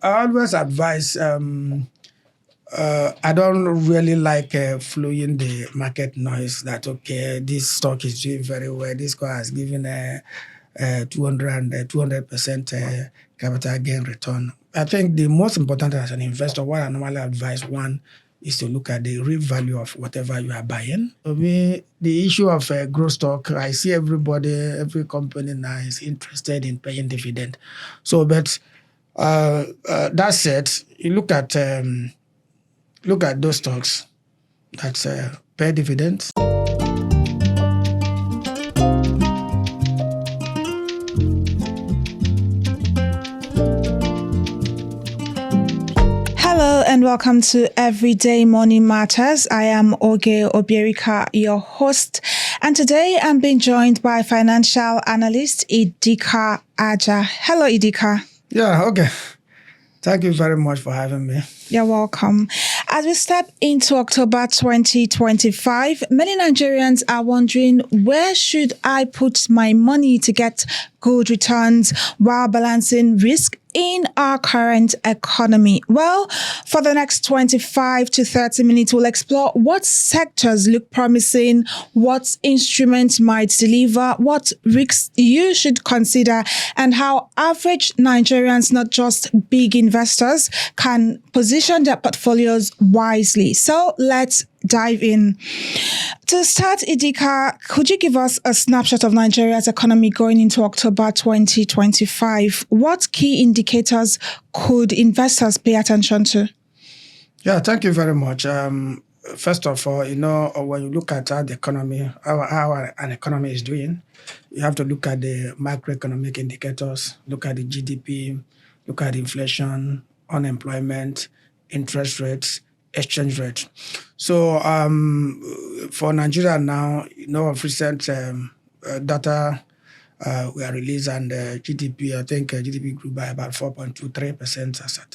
I always advise. I don't really like following the market noise that, okay, this stock is doing very well. This stock has given a 200% capital gain return. I think the most important as an investor, what I normally advise one is to look at the real value of whatever you are buying. For me, the issue of growth stock, I see every company now is interested in paying dividend. So, but that said, you look at those stocks that pay dividends. Hello and welcome to Everyday Money Matters. I am Oge Obierika, your host, and today I'm being joined by financial analyst Idika Aja. Hello, Idika. Yeah, okay. Thank you very much for having me. You're welcome. As we step into October 2025, many Nigerians are wondering, where should I put my money to get good returns while balancing risk in our current economy? Well, for the next 25 to 30 minutes, we'll explore what sectors look promising, what instruments might deliver, what risks you should consider, and how average Nigerians, not just big investors, can position their portfolios wisely. So let's dive in. To start, Idika, could you give us a snapshot of Nigeria's economy going into October 2025? What key indicators could investors pay attention to? Yeah, thank you very much. First of all, when you look at how the economy, how an economy is doing, you have to look at the macroeconomic indicators, look at the GDP, look at inflation, unemployment, interest rates, exchange rate. So for Nigeria now, of recent data were released, and GDP, I think GDP grew by about 4.23% as at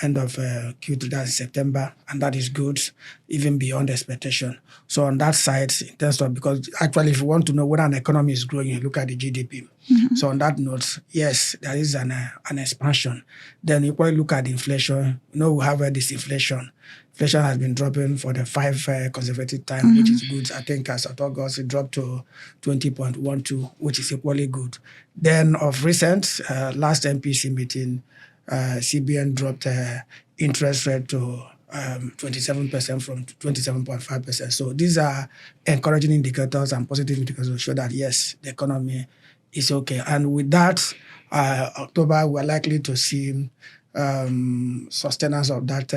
end of Q3, that's September, and that is good, even beyond expectation. So on that side, in terms of, because actually if you want to know whether an economy is growing, you look at the GDP. Mm-hmm. So on that note, yes, there is an expansion. Then you probably look at inflation. We have disinflation. Inflation has been dropping for the 5 consecutive time, mm-hmm. which is good. I think as of August, it dropped to 20.12, which is equally good. Then of recent, last MPC meeting, CBN dropped interest rate to 27% from 27.5%. So these are encouraging indicators and positive indicators to show that, yes, the economy is okay. And with that, October, we're likely to see sustenance of that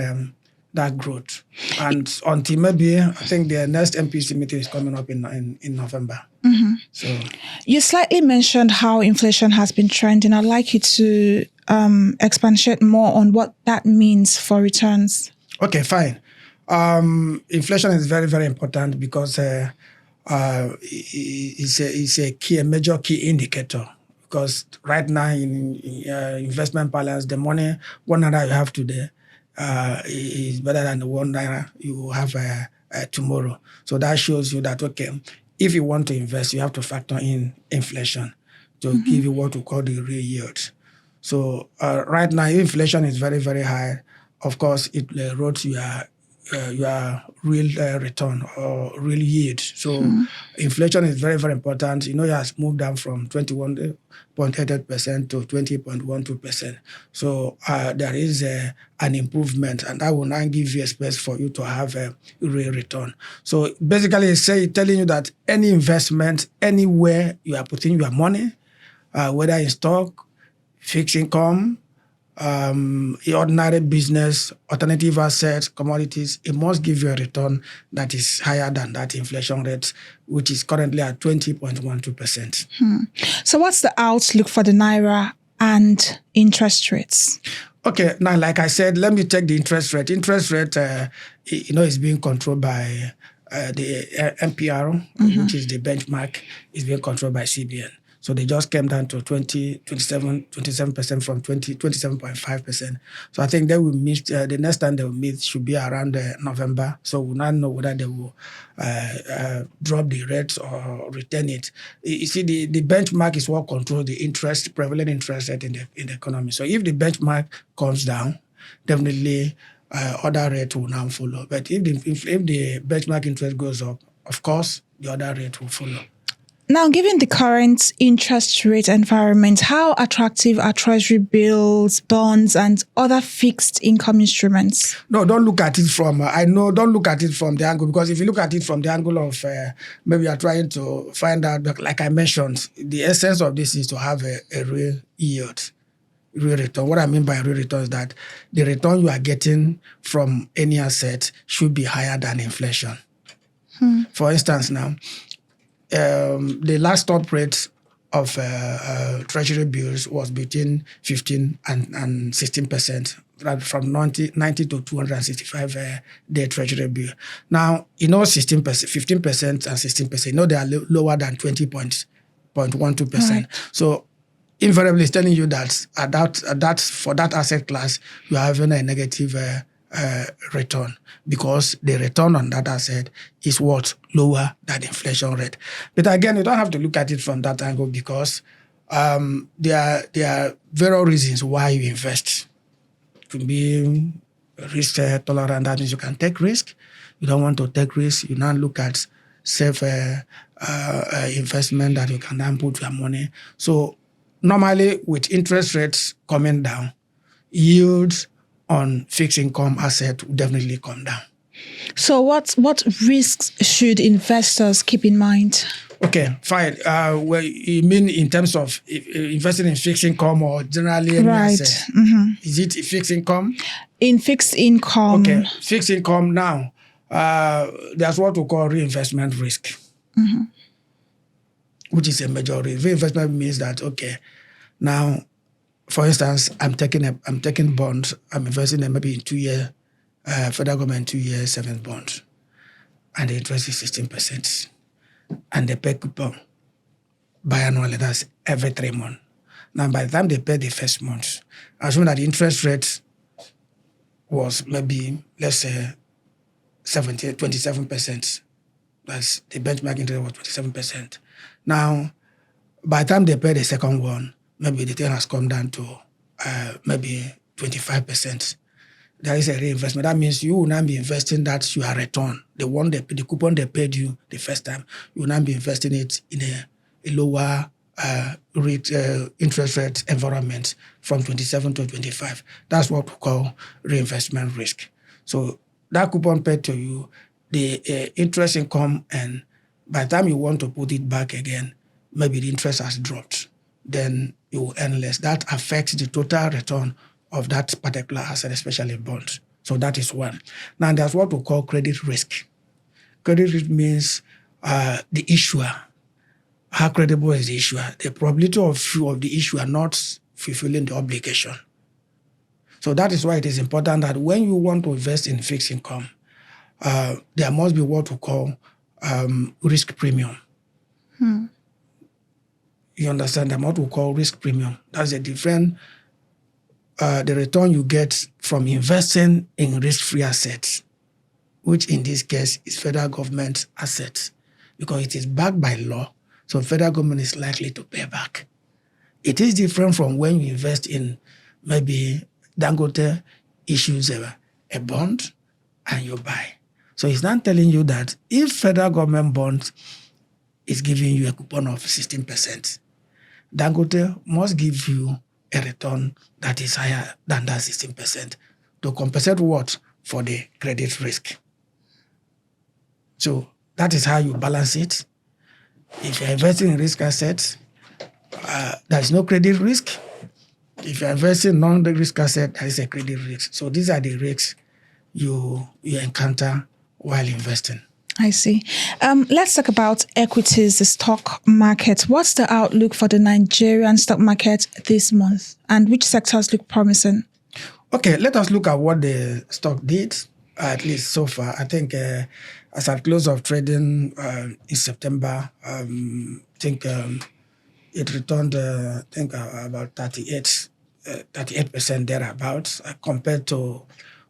growth. And until maybe, I think the next MPC meeting is coming up in November. Mm-hmm. So you slightly mentioned how inflation has been trending. I'd like you to expatiate more on what that means for returns. Okay, fine. Inflation is very, very important because it's a major key indicator. Because right now in investment balance, the money, 1 naira you have today is better than the 1 naira you have tomorrow. So that shows you that, okay, if you want to invest, you have to factor in inflation to mm-hmm. give you what we call the real yield. So right now, inflation is very, very high. Of course, it erodes your real return or real yield. So mm-hmm. inflation is very, very important. It has moved down from 21.88% to 20.12%. So there is an improvement, and that will now give you a space for you to have a real return. So basically, it's telling you that any investment, anywhere you are putting your money, whether in stock, fixed income, ordinary business, alternative assets, commodities, it must give you a return that is higher than that inflation rate, which is currently at 20.12%. So what's the outlook for the Naira and interest rates? Okay, now, like I said, let me take the interest rate. Interest rate, is being controlled by the MPR, mm-hmm. which is the benchmark, is being controlled by CBN. So So they just came down to 27% from 27.5%. So I think they will meet, the next time they will meet should be around November. So we'll not know whether they will drop the rates or retain it. You see, the benchmark is what controls the prevalent interest rate in the economy. So if the benchmark comes down, definitely other rate will now follow. But if the benchmark interest goes up, of course, the other rate will follow. Now, given the current interest rate environment, how attractive are treasury bills, bonds, and other fixed income instruments? No, don't look at it from, don't look at it from the angle, because if you look at it from the angle of maybe you're trying to find out, like I mentioned, the essence of this is to have a real yield, real return. What I mean by real return is that the return you are getting from any asset should be higher than inflation. For instance, now, the last top rate of treasury bills was between 15 and 16%, from 90 to 265 day treasury bill. Now, 16%, 15% and 16%, they are lower than 20.12%. Right. So invariably it's telling you that for that asset class, you are having a negative return, because the return on that asset is what lower than the inflation rate. But again, you don't have to look at it from that angle, because there are various reasons why you invest. It could be risk tolerant. That means you can take risk. You don't want to take risk. You now look at safe investment that you can then put your money. So normally, with interest rates coming down, yields on fixed income asset will definitely come down. So what risks should investors keep in mind? Okay, fine. Well, you mean in terms of investing in fixed income or generally any right. asset? Mm-hmm. Is it fixed income? In fixed income. Okay, fixed income now, there's what we call reinvestment risk, which is a major risk. Reinvestment means that, okay, now, for instance, I'm taking bonds. I'm investing in maybe in 2 year federal government 2 year savings bond, and the interest is 16%, and they pay coupon biannually. That's every 3 months. Now, by the time they pay the first month, assume that the interest rate was maybe, let's say, 27%. That's the benchmark interest was 27%. Now, by the time they pay the second one, maybe the thing has come down to maybe 25%. There is a reinvestment. That means you will not be investing that your return, the coupon they paid you the first time, you will not be investing it in a lower interest rate environment from 27 to 25. That's what we call reinvestment risk. So that coupon paid to you, the interest income, and by the time you want to put it back again, maybe the interest has dropped. Then you will earn less. That affects the total return of that particular asset, especially bonds. So that is one. Now, there's what we call credit risk. Credit risk means the issuer. How credible is the issuer? The probability of the issuer not fulfilling the obligation. So that is why it is important that when you want to invest in fixed income, there must be what we call risk premium. You understand what we call risk premium. That's a different, the return you get from investing in risk-free assets, which in this case is federal government assets, because it is backed by law. So federal government is likely to pay back. It is different from when you invest in maybe Dangote issues a bond and you buy. So it's not telling you that if federal government bond is giving you a coupon of 16%, Dangote must give you a return that is higher than that 16% to compensate what? For the credit risk. So that is how you balance it. If you're investing in risk assets, there's no credit risk. If you're investing in non-risk asset, there is a credit risk. So these are the risks you encounter while investing. I see. Let's talk about equities, the stock market. What's the outlook for the Nigerian stock market this month, and which sectors look promising? Okay, let us look at what the stock did, at least so far. I think as at close of trading in September, I think it returned, I think, about 38% thereabouts, compared to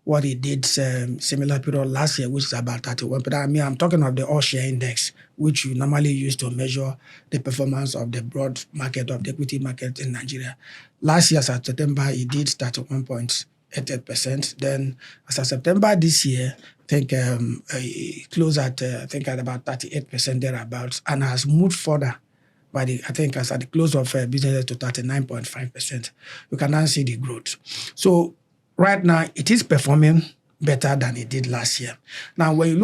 what it did similar period last year, which is about 31. But I mean, I'm talking of the all-share index, which you normally use to measure the performance of the broad market, of the equity market in Nigeria. Last year, as of September, it did 31.88%. Then, as of September this year, I think it closed at, at about 38% thereabouts, and has moved further by as at the close of business to 39.5%. You can now see the growth. So right now, it is performing better than it did last year. Now, when you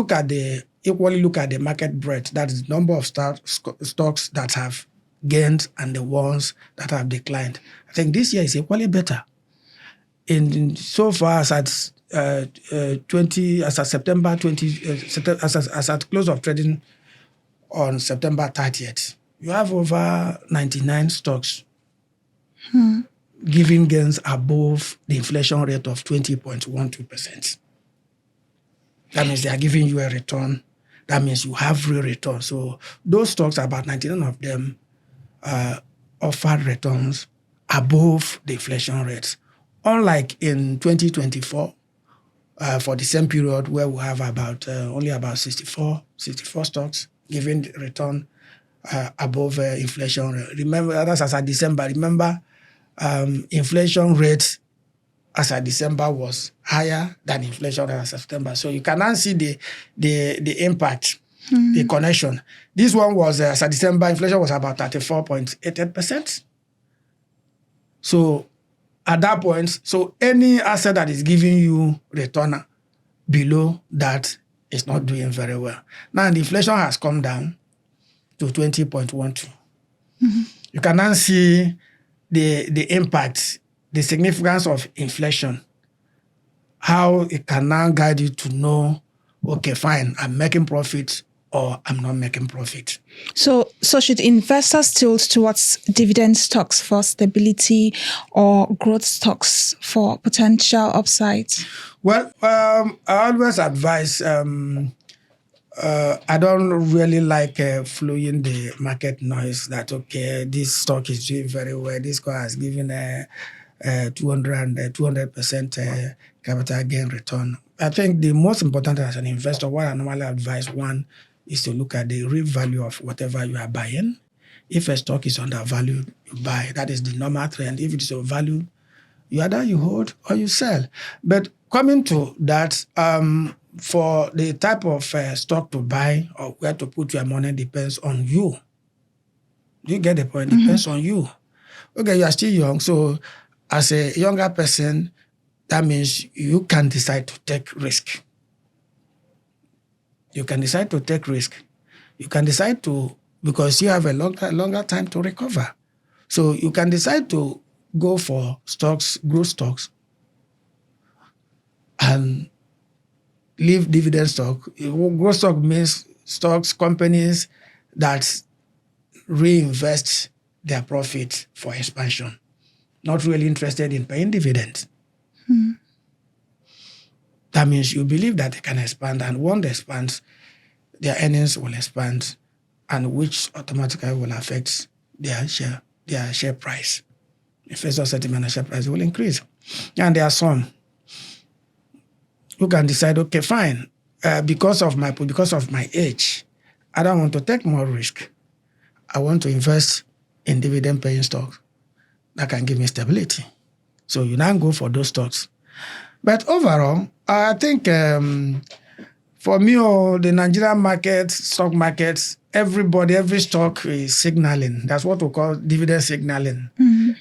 equally look at the market breadth, that is the number of stocks that have gained and the ones that have declined, I think this year is equally better. In so far as at September 20, as at close of trading on September 30th, you have over 99 stocks giving gains above the inflation rate of 20.12%. That means they are giving you a return. That means you have real return. So those stocks, about 99 of them, offer returns above the inflation rates. Unlike in 2024, for the same period where we have only about 64 stocks giving return above inflation rate. Remember, that's as at December. Remember, inflation rate as at December was higher than inflation rate as of September. So you can now see the impact, the connection. This one was as at December, inflation was about 34.88%. So at that point, so any asset that is giving you return below that is not doing very well. Now the inflation has come down to 20.12. You can now see the impact, the significance of inflation, how it can now guide you to know, okay, fine, I'm making profit or I'm not making profit. So should investors tilt towards dividend stocks for stability or growth stocks for potential upside? Well, I always advise, I don't really like following the market noise that, okay, this stock is doing very well, this stock has given a 200% capital gain return. I think the most important as an investor, what I normally advise one is to look at the real value of whatever you are buying. If a stock is undervalued, you buy. That is the normal trend. If it is overvalued, either you hold or you sell. But coming to that, for the type of stock to buy or where to put your money depends on you. You get the point? Depends on you. Okay, you are still young, so as a younger person, that means you can decide to take risk. You can decide to take risk. You can decide to, because you have a longer time to recover. So you can decide to go for stocks, growth stocks, and leave dividend stock. Growth stock means stocks, companies that reinvest their profit for expansion, not really interested in paying dividends. That means you believe that they can expand, and once they expand, their earnings will expand, and which automatically will affect their share price. Investor sentiment and share price will increase. And there are some who can decide, okay, fine, because of my age, I don't want to take more risk. I want to invest in dividend-paying stocks that can give me stability. So you now go for those stocks. But overall, I think for me, the Nigerian market, stock markets, every stock is signaling. That's what we call dividend signaling.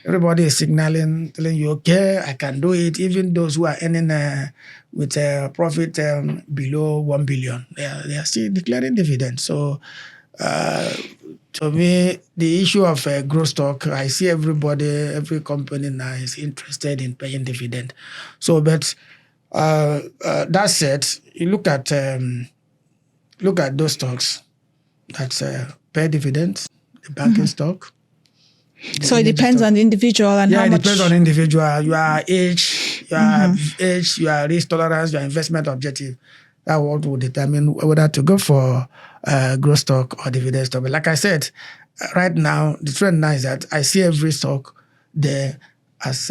Everybody is signaling, telling you, okay, I can do it. Even those who are earning with a profit below 1 billion, they are still declaring dividends. So to me, the issue of growth stock, I see every company now is interested in paying dividend. So, but that said, you look at those stocks that pay dividends, the banking stock. So it depends on the individual and how much. Yeah, it depends on the individual. Your age, your risk tolerance, your investment objective. That what will determine whether to go for growth stock or dividend stock. But like I said, right now, the trend now is that I see every stock there as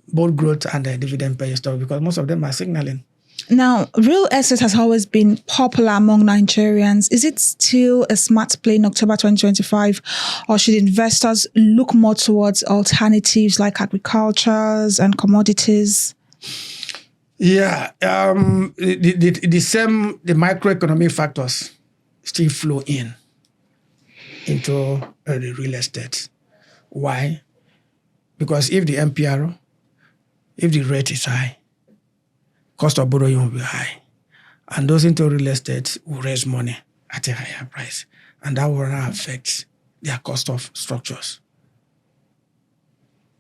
both growth and dividend paying stock because most of them are signaling. Now, real estate has always been popular among Nigerians. Is it still a smart play in October 2025, or should investors look more towards alternatives like agricultures and commodities? Yeah, the same the microeconomic factors still flow into the real estate. Why? Because if the MPR, if the rate is high, cost of borrowing will be high. And those into real estate will raise money at a higher price. And that will not affect their cost of structures.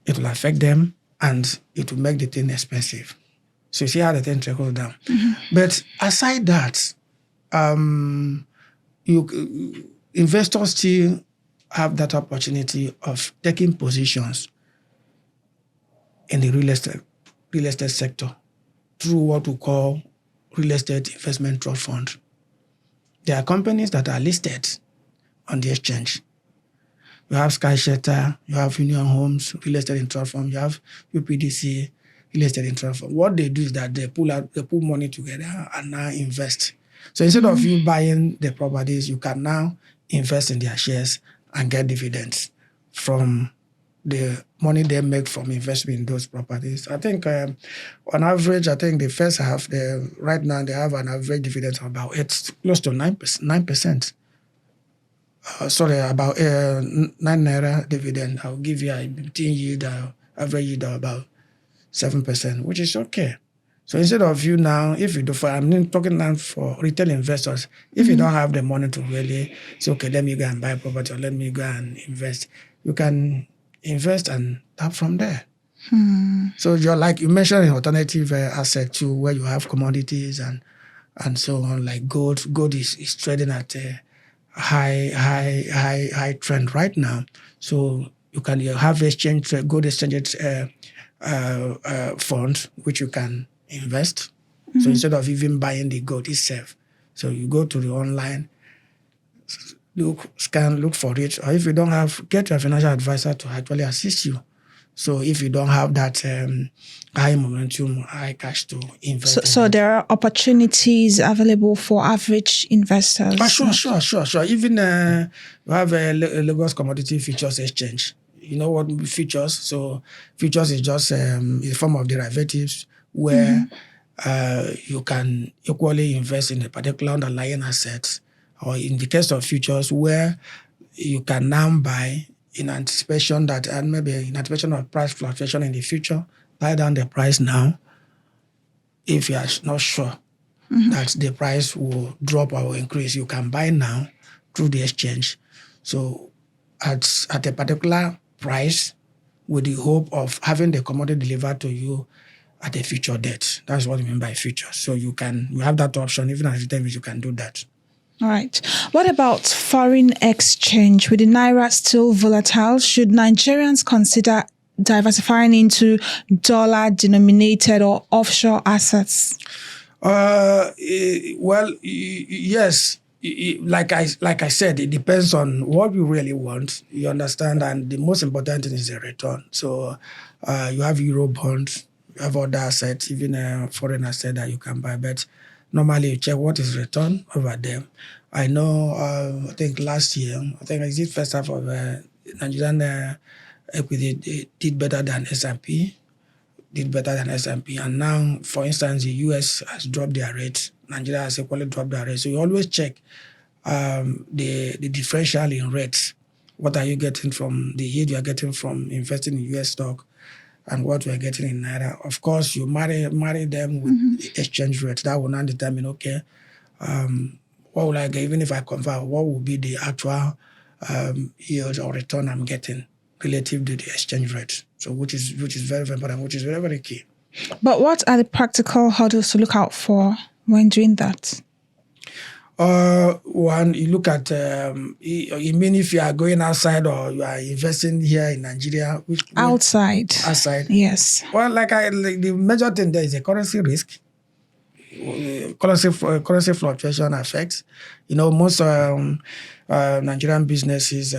It will affect them and it will make the thing expensive. So you see how the thing trickles down. But aside that, investors still have that opportunity of taking positions in the real estate sector through what we call real estate investment trust fund. There are companies that are listed on the exchange. You have Sky Shelter, you have Union Homes, real estate in trust fund, you have UPDC, real estate in trust fund. What they do is that they put money together and now invest. So instead of you buying the properties, you can now invest in their shares and get dividends from the money they make from investment in those properties. I think on average, I think the first half, right now they have an average dividend of about close to 9%. About 9 Naira dividend. I'll give you a 15 yield, average yield of about 7%, which is okay. So instead of you now, if you do, I'm talking now for retail investors, if you don't have the money to really say, okay, let me go and buy property or let me go and invest, you can invest and tap from there. So you're like, you mentioned an alternative asset too, where you have commodities and so on, like gold. Gold is trading at a high trend right now. So you have gold exchange fund, which you can invest. So instead of even buying the gold itself, so you go to the online, look for it, or if you don't have, get your financial advisor to actually assist you. So if you don't have that high momentum, high cash to invest. So there are opportunities available for average investors. Sure. Even we have a Lagos Commodity Futures Exchange. You know what futures? So futures is just a form of derivatives where you can equally invest in a particular underlying asset, or in the case of futures where you can now buy in anticipation that, and maybe in anticipation of price fluctuation in the future, buy down the price now if you are not sure that the price will drop or increase. You can buy now through the exchange. So at a particular price with the hope of having the commodity delivered to you at a future date. That's what we mean by futures. So you have that option, even at the time you can do that. All right. What about foreign exchange? With the Naira still volatile, should Nigerians consider diversifying into dollar-denominated or offshore assets? Yes. Like I said, it depends on what you really want. You understand, and the most important thing is the return. So you have Euro bonds, you have other assets, even a foreign asset that you can buy. But normally you check what is return over them. I know. I think last year, I think it's the first half of Nigerian equity did better than S&P. And now, for instance, the US has dropped their rate. Nigeria has equally dropped their rate. So you always check the differential in rates. What are you getting from the yield you are getting from investing in US stock and what we are getting in Naira? Of course, you marry them with the exchange rate. That will not determine, okay, what will I get? Even if I convert, what will be the actual yield or return I'm getting relative to the exchange rate? So which is very, very important, which is very, very key. But what are the practical hurdles to look out for when doing that? One, you look at, you mean if you are going outside or you are investing here in Nigeria? Outside. Outside? Yes. Well, like the major thing there is a currency risk. currency fluctuation affects. Most Nigerian businesses,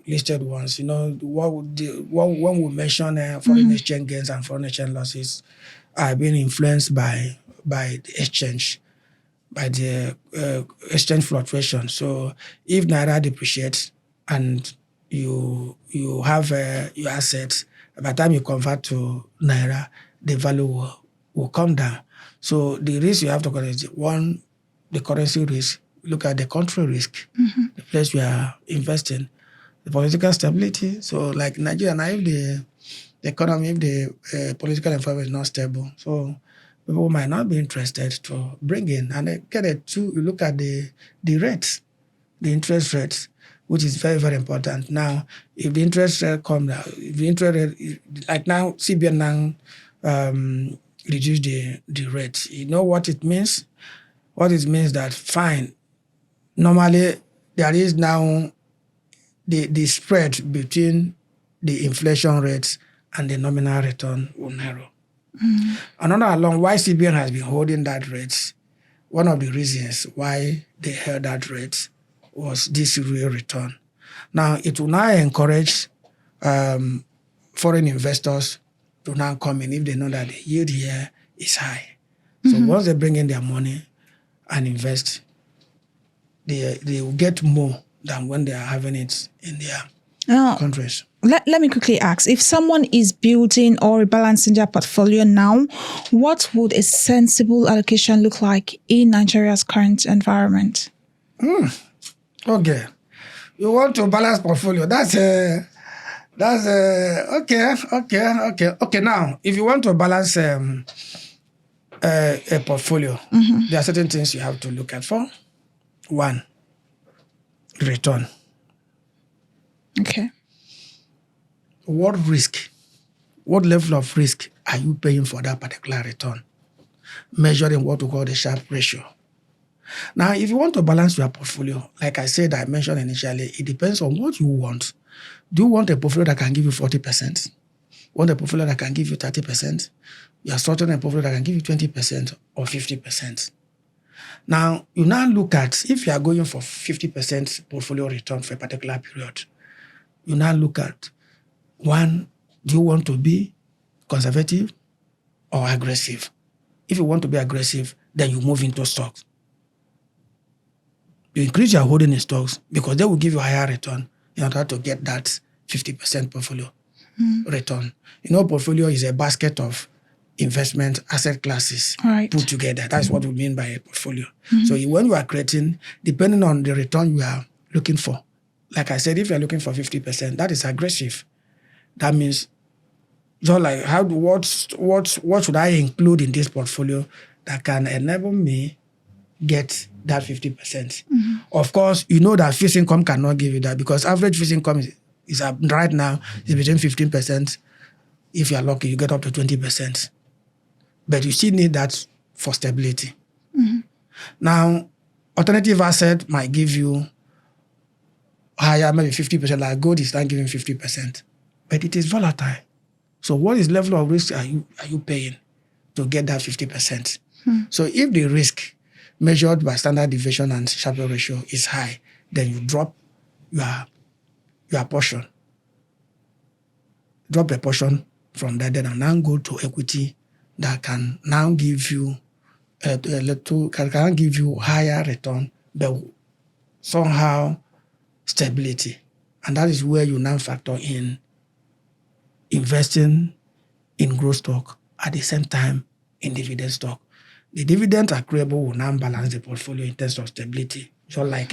listed ones. When we mention foreign exchange gains and foreign exchange losses, are being influenced by the exchange, by the exchange fluctuation. So if Naira depreciates and you have your assets, by the time you convert to Naira, the value will come down. So the risk you have to consider is one, the currency risk. Look at the country risk, the place you are investing, the political stability. So like Nigeria now, if the economy, if the political environment is not stable, so people might not be interested to bring in. And get it too, you look at the rates, the interest rates, which is very, very important. Now, if the interest rate come down, if the interest rate, like now, CBN now reduce the rate. You know what it means? What it means that fine, normally there is now the spread between the inflation rates and the nominal return will narrow. Another along why CBN has been holding that rate, one of the reasons why they held that rate was this real return. Now, it will now encourage foreign investors to now come in if they know that the yield here is high. So once they bring in their money and invest, they will get more than when they are having it in their countries. Let me quickly ask, if someone is building or rebalancing their portfolio now, what would a sensible allocation look like in Nigeria's current environment? Okay. You want to balance portfolio. That's okay. Now, if you want to balance a portfolio, there are certain things you have to look at for. One, return. Okay. What level of risk are you paying for that particular return? Measuring what we call the Sharpe ratio. Now, if you want to balance your portfolio, like I mentioned initially, it depends on what you want. Do you want a portfolio that can give you 40%? Want a portfolio that can give you 30%? You are structuring a portfolio that can give you 20% or 50%. Now, you now look at, if you are going for 50% portfolio return for a particular period, you now look at, one, do you want to be conservative or aggressive? If you want to be aggressive, then you move into stocks. You increase your holding in stocks because they will give you higher return in order to get that 50% portfolio return. Portfolio is a basket of investment asset classes put together. That's what we mean by a portfolio. So when you are creating, depending on the return you are looking for, like I said, if you're looking for 50%, that is aggressive. That means, so like, what should I include in this portfolio that can enable me get that 50%? Of course, you know that fixed income cannot give you that because average fixed income is right now is between 15%. If you are lucky, you get up to 20%. But you still need that for stability. Now, alternative asset might give you higher, maybe 50%, like gold is not giving 50%. But it is volatile. So what is level of risk are you paying to get that 50%? So if the risk measured by standard deviation and Sharpe ratio is high, then you drop your portion. Drop a portion from that, then now go to equity that can now give you can give you higher return, but somehow stability. And that is where you now factor in investing in growth stock at the same time in dividend stock. The dividend accruable will now balance the portfolio in terms of stability, just like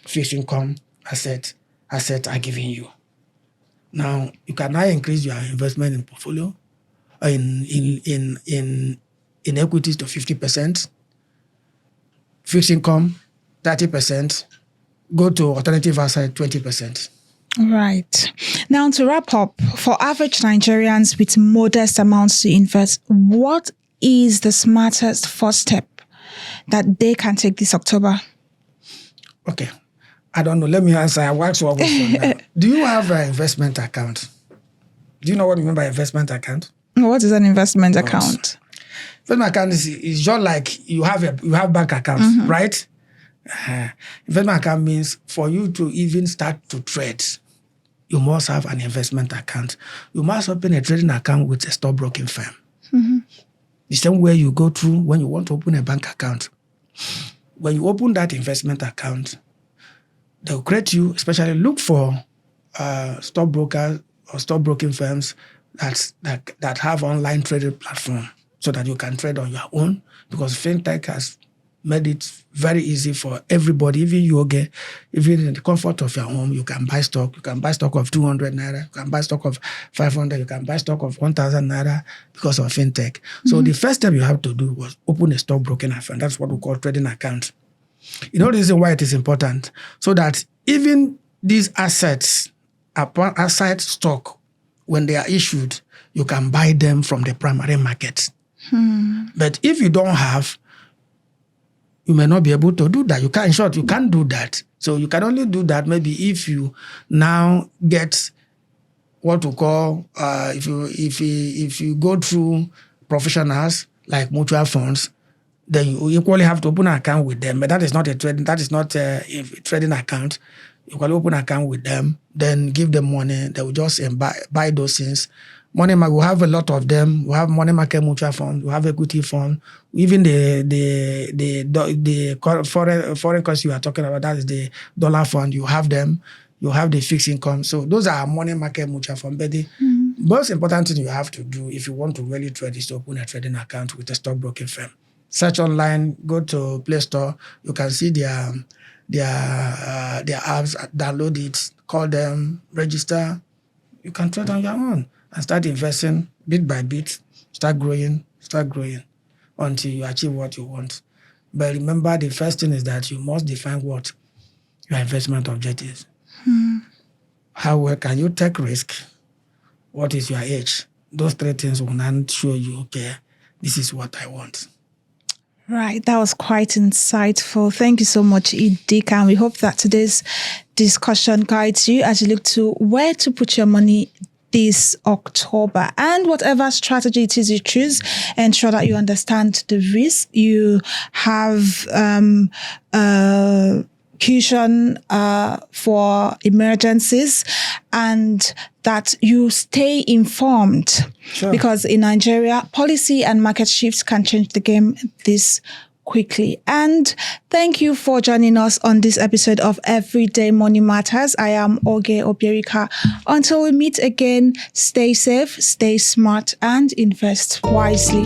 fixed income assets are giving you. Now, you can now increase your investment in portfolio in equities to 50%, fixed income 30%, go to alternative asset 20%. Right. Now, to wrap up, for average Nigerians with modest amounts to invest, what is the smartest first step that they can take this October? Okay. I don't know. Let me answer. I work so Do you have an investment account? Do you know what you mean by investment account? What is an investment account? Investment account is just like you have bank accounts, right? Investment account means for you to even start to trade, you must have an investment account. You must open a trading account with a stockbroking firm. The same way you go through when you want to open a bank account. When you open that investment account, they'll create you, especially look for stockbrokers or stockbroking firms that have online trading platform so that you can trade on your own, because fintech has made it very easy for everybody, even you, okay, even in the comfort of your home, you can buy stock. You can buy stock of 200 naira, you can buy stock of 500, you can buy stock of 1,000 naira because of fintech. So the first step you have to do was open a stockbroking account. That's what we call trading account. You know the reason why it is important? So that even these assets, asset stock, when they are issued, you can buy them from the primary market. But if you don't have, you may not be able to do that. In short, you can't do that. So you can only do that maybe if you now get what we call, if you go through professionals like mutual funds, then you equally have to open an account with them. But that is not a trading account. You can open an account with them, then give them money. They will just buy those things. We have a lot of them. We have money market mutual funds. We have equity fund. Even the foreign currency you are talking about, that is the dollar fund. You have them. You have the fixed income. So those are money market mutual fund. But the most important thing you have to do if you want to really trade is to open a trading account with a stockbroking firm. Search online. Go to Play Store. You can see their apps. Download it. Call them. Register. You can trade on your own and start investing bit by bit, start growing until you achieve what you want. But remember, the first thing is that you must define what your investment objective is. How well can you take risk? What is your age? Those three things will not show you, okay, this is what I want. Right, that was quite insightful. Thank you so much, Idika. And we hope that today's discussion guides you as you look to where to put your money this October. And whatever strategy it is you choose, ensure that you understand the risk. You have cushion for emergencies, and that you stay informed. Sure. Because in Nigeria, policy and market shifts can change the game this quickly. And thank you for joining us on this episode of Everyday Money Matters. I am Oge Obierika. Until we meet again, stay safe, stay smart, and invest wisely.